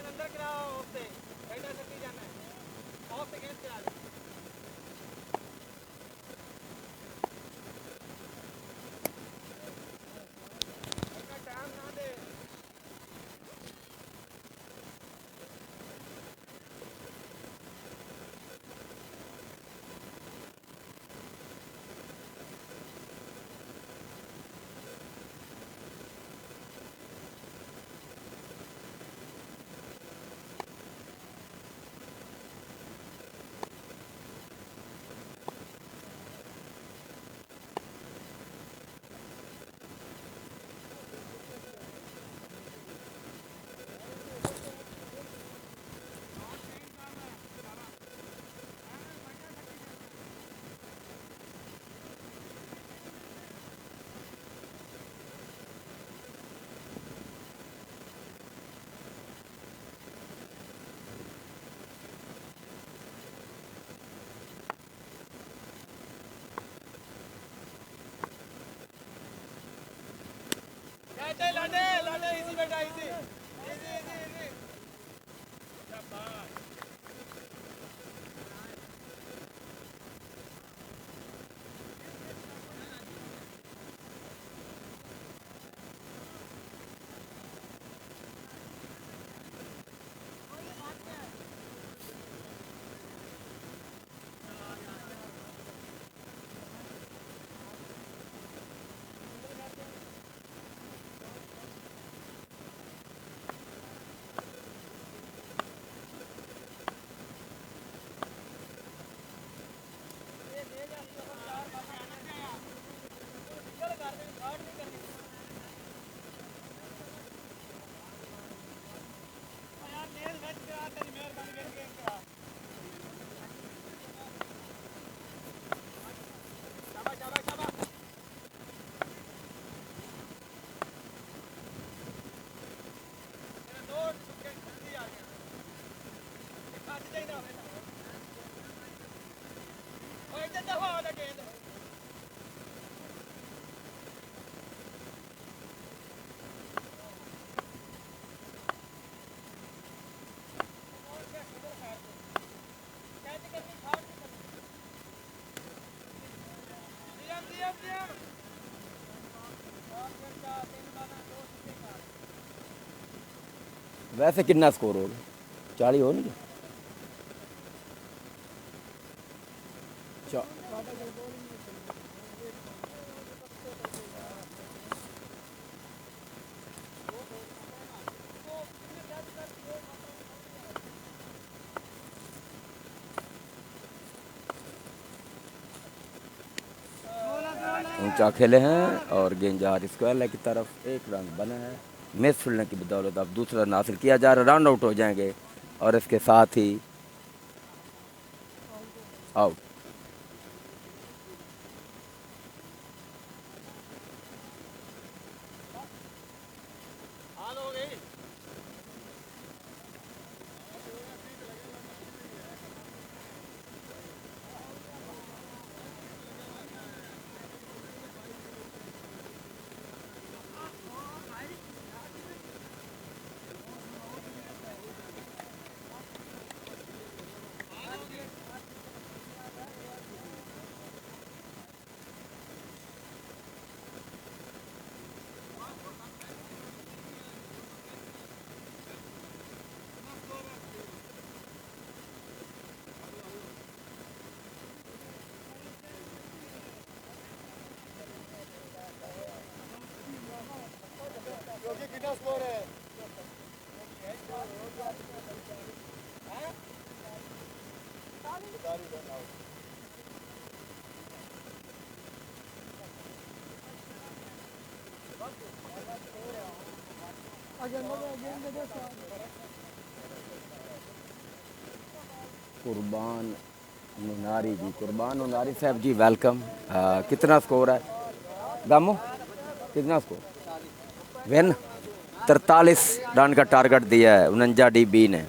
अंदर गिराओ ऑफ से राइट से जाना है ऑफ से गेंद गिरा ले इतना टाइम ना दे लाडे लाडे इजी बेटा इजी इजी इजी इजी शाबाश वैसे कितना स्कोर होगा 40 हो नहीं ऊंचा खेले हैं और गेंद जा रही स्क्वायर लाइन की तरफ। एक रन बना है मिस फील्डर की बदौलत। अब दूसरा रन हासिल किया जा रहा है, रन आउट हो जाएंगे और इसके साथ ही आउट। कितना स्कोर है कुर्बान मुनारी जी, कुर्बान मुनारी साहब जी वेलकम। कितना स्कोर है दामो, कितना स्कोर विन? 43 रन का टारगेट दिया है 49 DB ने,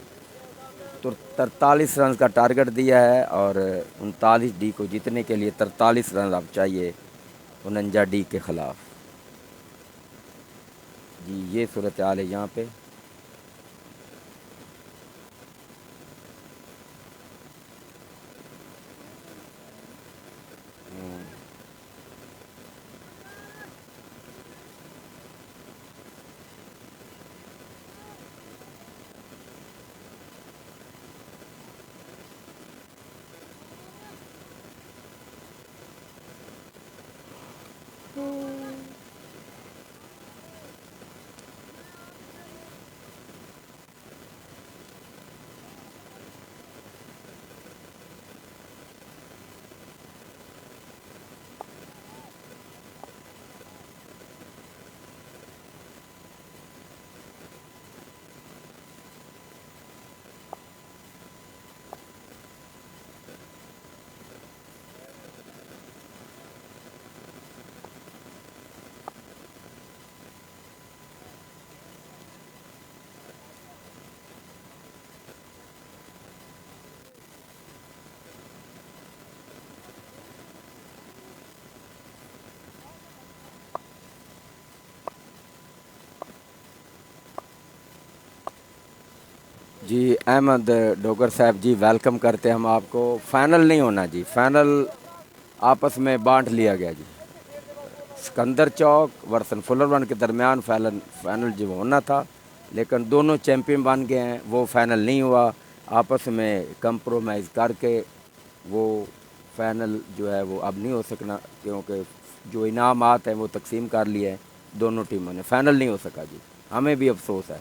तो 43 रन का टारगेट दिया है और 39 D को जीतने के लिए 43 रन अब चाहिए 49 D के ख़िलाफ़। जी ये सूरत हाल है यहाँ पे। जी अहमद डोगर साहब जी वेलकम करते हैं हम आपको। फाइनल नहीं होना जी, फाइनल आपस में बांट लिया गया जी। सिकंदर चौक वर्सन फुलरवन के दरमियान फाइनल फाइनल जो होना था, लेकिन दोनों चैंपियन बन गए हैं, वो फाइनल नहीं हुआ। आपस में कंप्रोमाइज़ करके वो फाइनल जो है वो अब नहीं हो सकना, क्योंकि जो इनामात हैं वो तकसीम कर लिए हैं दोनों टीमों ने। फाइनल नहीं हो सका जी, हमें भी अफसोस है।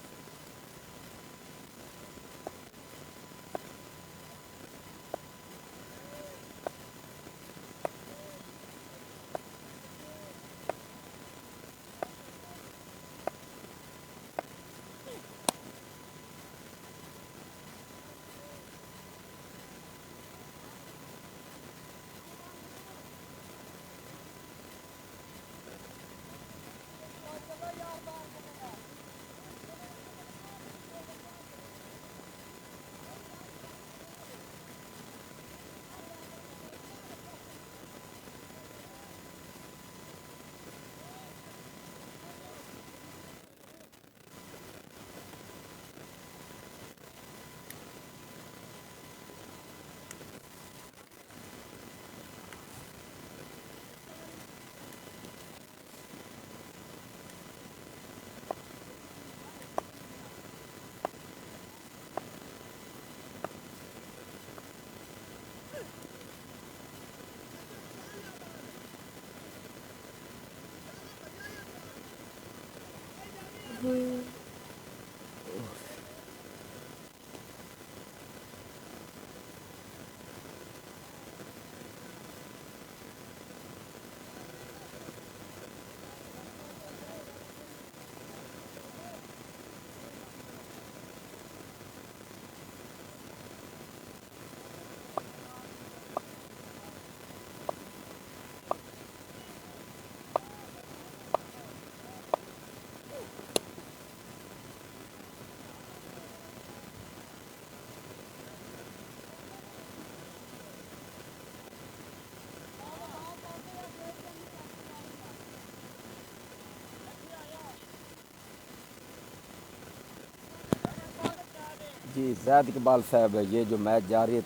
जी जैद इकबाल साहब, ये जो मैच जारी है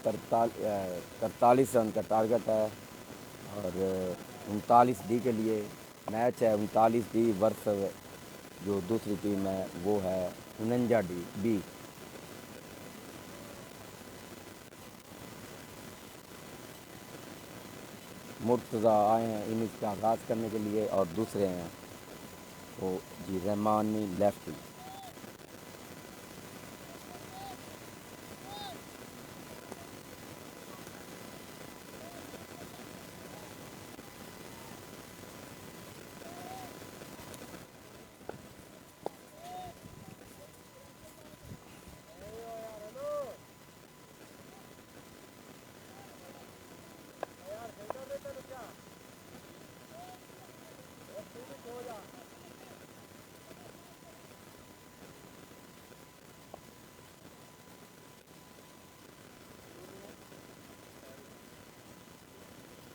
43 रन का टारगेट है और 39 डी के लिए मैच है। 39 डी वर्स जो दूसरी टीम है वो है 49 डी। मुर्तज़ा आए हैं इनिंग्स का आगाज़ करने के लिए और दूसरे हैं वो जी रहमानी लेफ्टी।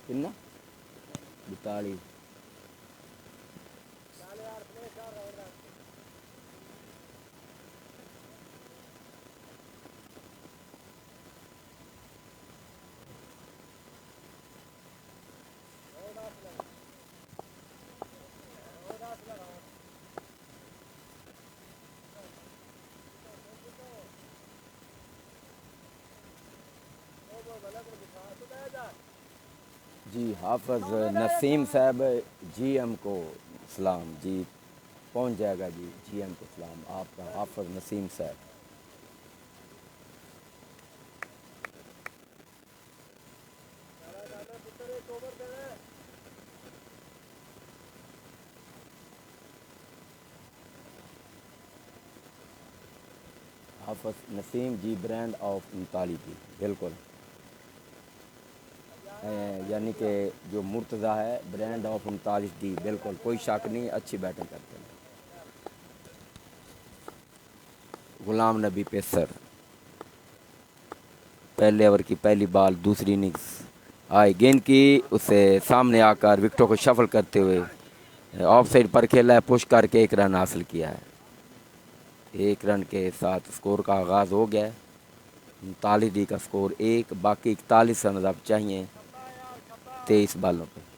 कितना 42। जी हाफिज़ नसीम साहब जीएम को सलाम जी, पहुंच जाएगा जी जीएम को सलाम आपका हाफिज़ नसीम साहब। हाफिज़ नसीम जी ब्रांड ऑफ 39 जी बिल्कुल, यानी कि जो मुर्तज़ा है ब्रांड ऑफ 39 डी, बिल्कुल कोई शक नहीं, अच्छी बैटिंग करते हैं। गुलाम नबी पेसर, पहले ओवर की पहली बॉल दूसरी इनिंग्स आई, गेंद की उसे सामने आकर विकेटों को शफल करते हुए ऑफ साइड पर खेला है, पुश करके 1 रन हासिल किया है। एक रन के साथ स्कोर का आगाज़ हो गया है। 39 का स्कोर 1, बाकी 41 रन अब चाहिए 23 बालों पे।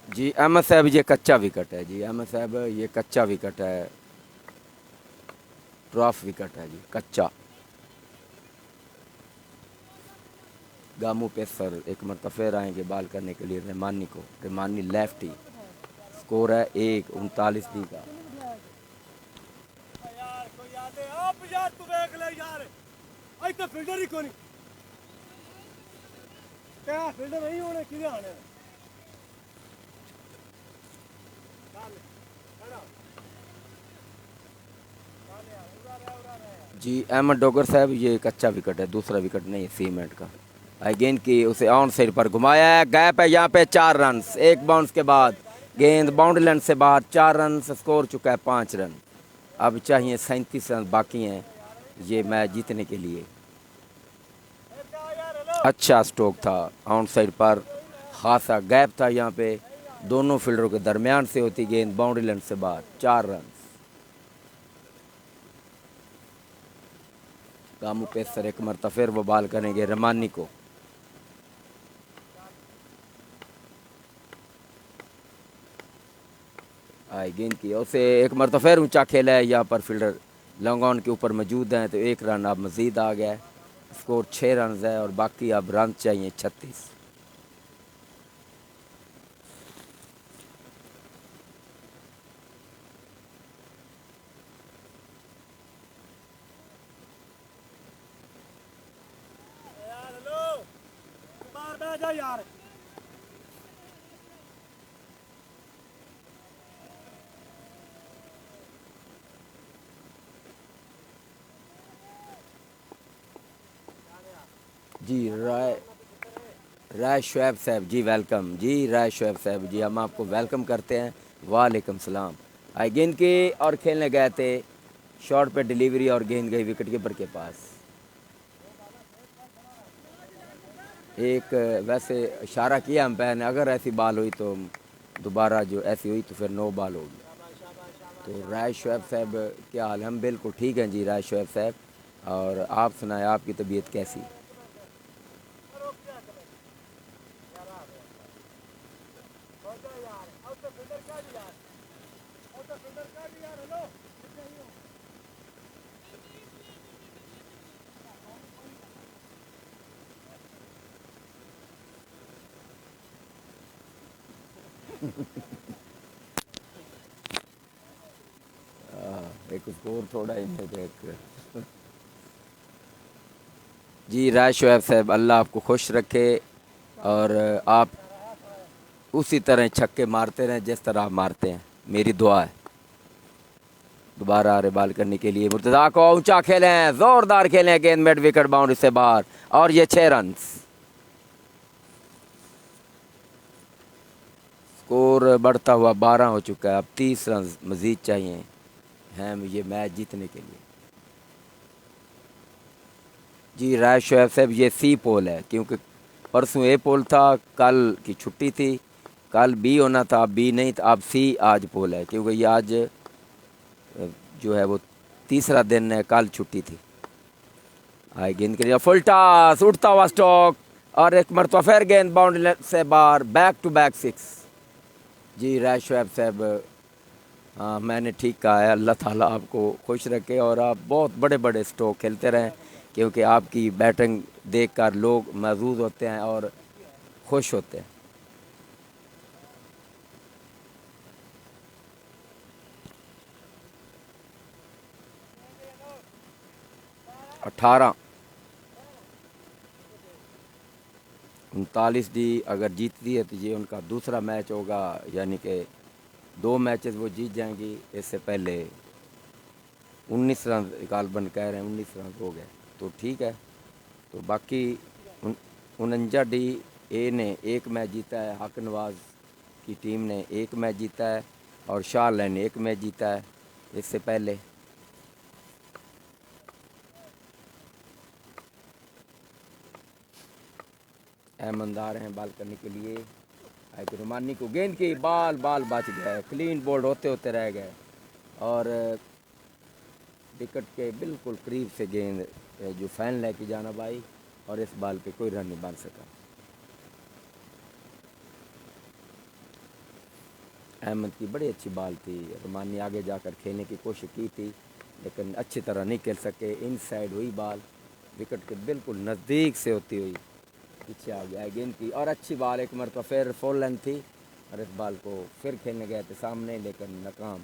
जी अहमद साहब ये कच्चा विकेट है जी, अहमद साहब ये कच्चा विकेट है, ड्रॉप विकेट है जी, कच्चा। गामू पेसर एक मरतबा फिर आएंगे बाल करने के लिए रहमानी को, रहमानी लेफ्टी। स्कोर है 1, 39 का। यार कोई याद है आप यार तू देख ले यार आज तो फील्डर ही कोनी क्या फील्डर नहीं होने किधर आने जी अहमद डोगर साहब ये कच्चा विकेट है, दूसरा विकेट नहीं है सीमेंट का। अगेन की उसे ऑन साइड पर घुमाया है, गैप है यहाँ पे 4 रन, एक बाउंस के बाद गेंद बाउंड्री लाइन से बाहर, 4 रन, स्कोर चुका है 5 रन। अब चाहिए 37 रन बाकी हैं ये मैच जीतने के लिए। अच्छा स्ट्रोक था ऑन साइड पर, खासा गैप था यहाँ पे, दोनों फील्डरों के दरमियान से होती गेंद बाउंड्री लाइन से बाहर, 4 रन। गामू पेसर एक मरतबा फिर वो बाल करेंगे रहमानी को। आई गेंद की उसे एक मरतबा फिर ऊंचा खेला है, यहाँ पर फील्डर लॉन्ग ऑन के ऊपर मौजूद हैं, तो 1 रन अब मज़ीद आ गया है। स्कोर 6 रन है और बाकी अब रन चाहिए 36। यार हेलो बाहर बैठ जा यार जी राय शुएब साहब जी वेलकम जी, राय शुएब साहब जी हम आपको वेलकम करते हैं। वालेकुम सलाम। आई गेंद की और खेलने गए थे, शॉट पे डिलीवरी और गेंद गई विकेट कीपर के पास। एक वैसे इशारा किया अंपायर ने, अगर ऐसी बॉल हुई तो दोबारा जो ऐसी हुई तो फिर नो बॉल होगी। तो राय शुएब साहब क्या हाल है? हम बिल्कुल ठीक हैं जी राय शुएब साहब, और आप सुनाएं आपकी तबीयत कैसी? एक स्कोर थोड़ा ही है एक। जी राय शुएब साहब अल्लाह आपको खुश रखे और आप उसी तरह छक्के मारते रहें जिस तरह आप मारते हैं, मेरी दुआ है। दोबारा आ रहे बाल करने के लिए, मुर्तज़ा को ऊंचा खेलें, जोरदार खेलें, गेंद मिड विकेट बाउंड्री से बाहर और ये 6 रन। स्कोर बढ़ता हुआ 12 हो चुका है, अब 30 रन मज़ीद चाहिए हैं ये मैच जीतने के लिए। जी राय शुएब साहब ये सी पोल है, क्योंकि परसों ए पोल था, कल की छुट्टी थी, कल बी होना था, अब बी नहीं था, अब सी आज पोल है, क्योंकि ये आज जो है वो तीसरा दिन है, कल छुट्टी थी। आई गेंद के लिए फुल टॉस, उठता हुआ स्टॉक और एक मरतबा फिर गेंद बाउंड्री से बाहर, बैक टू बैक 6। जी राय शुएब साहब हाँ मैंने ठीक कहा है, अल्लाह ताला आपको खुश रखे और आप बहुत बड़े बड़े स्ट्रोक खेलते रहें, क्योंकि आपकी बैटिंग देखकर लोग महजूज होते हैं और खुश होते हैं। 18 39 दी अगर जीतती है तो ये उनका दूसरा मैच होगा, यानी कि 2 मैचेस वो जीत जाएंगी। इससे पहले 19 रन गालबन कह रहे हैं, 19 रन हो गए तो ठीक है। तो बाकी 49 डी ए ने 1 मैच जीता है, हक नवाज की टीम ने 1 मैच जीता है और शारलैंड ने 1 मैच जीता है इससे पहले। अहमद आ रहे हैं बाल करने के लिए। एक रुमानी को गेंद की बाल बच गए, क्लीन बोल्ड होते होते रह गए और विकेट के बिल्कुल करीब से गेंद जो फैन लेके जाना भाई, और इस बाल पे कोई रन नहीं बन सका। अहमद की बड़ी अच्छी बाल थी, रुमानी आगे जाकर खेलने की कोशिश की थी लेकिन अच्छी तरह नहीं खेल सके। इन साइड हुई बाल, विकेट के बिल्कुल नज़दीक से होती हुई पीछे आ गया गेंद की, और अच्छी बाल एक मरतबा फिर फुल लेंथ थी और इस बाल को फिर खेलने गए थे सामने लेकिन नाकाम।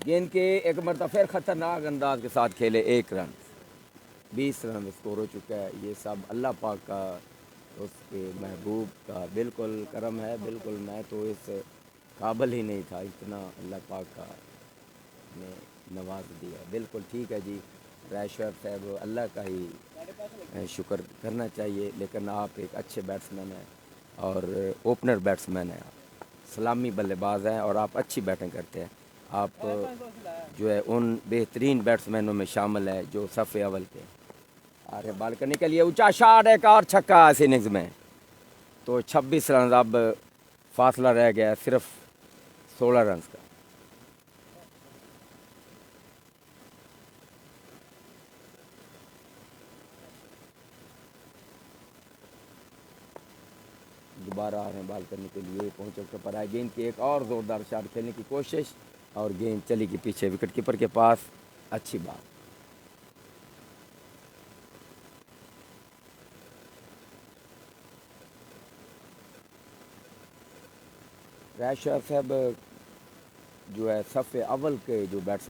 गेंद के एक मरतबा फिर ख़तरनाक अंदाज के साथ खेले, 1 रन, 20 रन स्कोर हो चुका है। ये सब अल्लाह पाक का, उसके महबूब का बिल्कुल करम है। बिल्कुल मैं तो इस काबिल ही नहीं था, इतना अल्लाह पाक का ने नवाज दिया। बिल्कुल ठीक है जी, रायशर साहब अल्लाह का ही शुक्र करना चाहिए, लेकिन आप एक अच्छे बैट्समैन हैं और ओपनर बैट्समैन हैं, सलामी बल्लेबाज हैं और आप अच्छी बैटिंग करते हैं। आप जो है उन बेहतरीन बैट्समैनों में शामिल है जो सफ़े अव्वल के। अरे बाल करने के लिए ऊंचा शॉट, एक और छक्का इस इनिंग्स में। तो 26 रन, अब फासला रह गया सिर्फ 16 रन का। दोबारा आ रहे हैं बाल करने के लिए, पहुँच पर आए, गेंद की एक और ज़ोरदार शॉट खेलने की कोशिश और गेंद चली गई पीछे विकेट कीपर के पास। अच्छी बात। रायशर साहब जो है सफ़े अव्वल के जो बैट्स